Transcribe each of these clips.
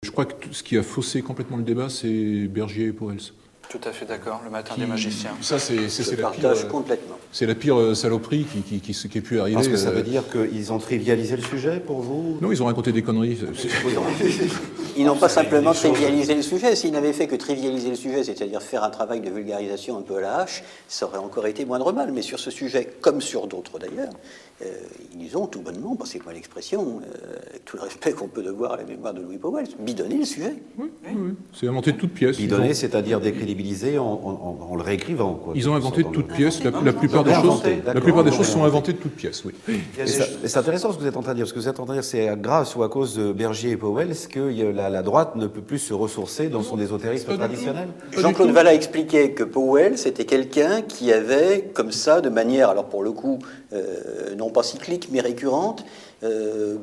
Je crois que ce qui a faussé complètement le débat, c'est Bergier et Pauwels. Tout à fait d'accord, le matin des magiciens. Ça, c'est la partage complètement. C'est la pire saloperie qui ait pu arriver. Parce que ça veut dire qu'ils ont trivialisé le sujet pour vous? Non, ils ont raconté des conneries. Ils n'ont pas simplement trivialisé le sujet. S'ils n'avaient fait que trivialiser le sujet, c'est-à-dire faire un travail de vulgarisation un peu à la hache, ça aurait encore été moindre mal. Mais sur ce sujet, comme sur d'autres d'ailleurs, ils ont tout bonnement, passez-moi l'expression, avec tout le respect qu'on peut devoir à la mémoire de Louis Pauwels, bidonné le sujet. Oui. C'est inventé de toutes pièces. Bidonné, c'est-à-dire décrédibilisé en le réécrivant, quoi. Ils ont inventé de toutes pièces. La plupart des choses sont inventées de toutes pièces, oui. Et c'est intéressant ce que vous êtes en train de dire, parce que vous êtes en train de dire c'est grâce ou à cause de Bergier et Pauwels que la droite ne peut plus se ressourcer dans son ésotérisme traditionnel. Jean-Claude Vallat expliquait que Pauwels était quelqu'un qui avait, comme ça, de manière, alors pour le coup, non pas cyclique, mais récurrente,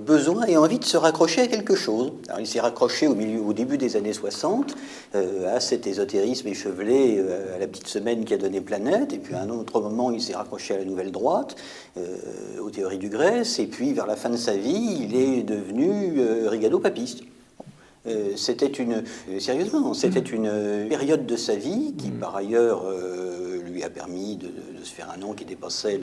besoin et envie de se raccrocher à quelque chose. Alors, il s'est raccroché au début des années 60 à cet ésotérisme échevelé, à la petite semaine qui a donné Planète, et puis à un autre moment, il s'est raccroché à la Nouvelle Droite, aux théories du Grèce, et puis vers la fin de sa vie, il est devenu rigado-papiste. C'était une période de sa vie qui, par ailleurs, lui a permis de se faire un nom qui dépassait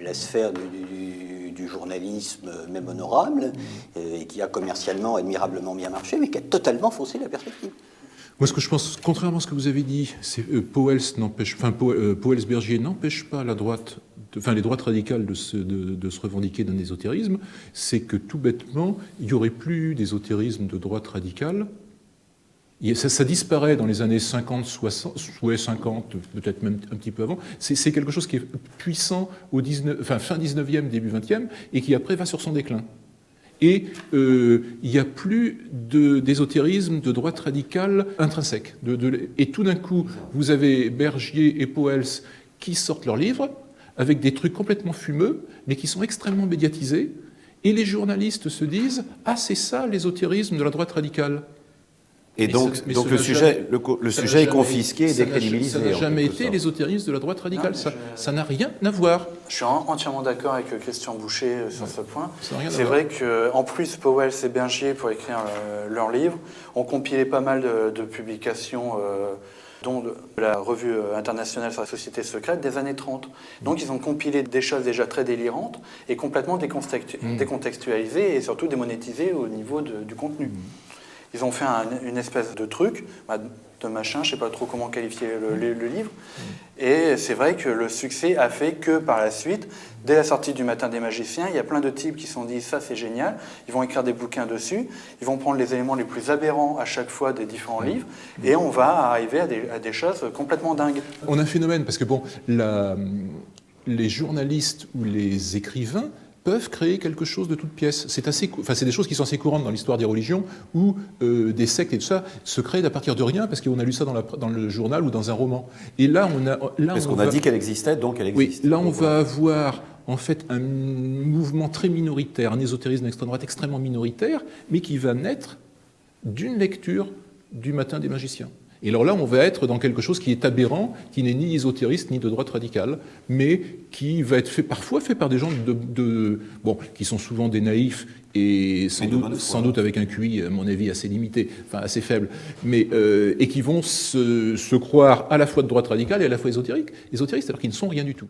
la sphère du journalisme, même honorable, et qui a commercialement admirablement bien marché, mais qui a totalement faussé la perspective. Moi, ce que je pense, contrairement à ce que vous avez dit, c'est Pauwels-Bergier n'empêche pas la droite, les droites radicales de se revendiquer d'un ésotérisme. C'est que tout bêtement, il n'y aurait plus d'ésotérisme de droite radicale. Ça disparaît dans les années 50, 60, 50, peut-être même un petit peu avant. C'est quelque chose qui est puissant fin 19e, début 20e, et qui après va sur son déclin. Et il n'y a plus d'ésotérisme de droite radicale intrinsèque. Et tout d'un coup, vous avez Bergier et Pauwels qui sortent leurs livres avec des trucs complètement fumeux, mais qui sont extrêmement médiatisés. Et les journalistes se disent « Ah, c'est ça l'ésotérisme de la droite radicale ». Et donc le sujet est confisqué et décrédibilisé. Ça n'a jamais été l'ésotérisme de la droite radicale. Ça n'a rien à voir. Je suis entièrement d'accord avec Christian Boucher sur ce point. C'est vrai qu'en plus, Pauwels et Bergier, pour écrire leur livre, ont compilé pas mal de publications, dont de la revue internationale sur la société secrète des années 30. Donc ils ont compilé des choses déjà très délirantes et complètement décontextualisées et surtout démonétisées au niveau du contenu. Ils ont fait une espèce de truc, de machin, je ne sais pas trop comment qualifier le livre. Et c'est vrai que le succès a fait que par la suite, dès la sortie du Matin des magiciens, il y a plein de types qui se sont dit ça c'est génial, ils vont écrire des bouquins dessus, ils vont prendre les éléments les plus aberrants à chaque fois des différents livres, et on va arriver à des choses complètement dingues. On a un phénomène, parce que les journalistes ou les écrivains peuvent créer quelque chose de toute pièce. C'est des choses qui sont assez courantes dans l'histoire des religions, où des sectes et tout ça se créent à partir de rien, parce qu'on a lu ça dans le journal ou dans un roman. Et là, parce qu'on a dit qu'elle existait, donc elle existe. Oui, là, on va avoir en fait un mouvement très minoritaire, un ésotérisme d'extrême droite extrêmement minoritaire, mais qui va naître d'une lecture du Matin des magiciens. Et alors là, on va être dans quelque chose qui est aberrant, qui n'est ni ésotériste ni de droite radicale, mais qui va être parfois fait par des gens qui sont souvent des naïfs et sans doute avec un QI, à mon avis, assez limité, enfin assez faible, mais et qui vont se croire à la fois de droite radicale et à la fois ésotéristes, alors qu'ils ne sont rien du tout.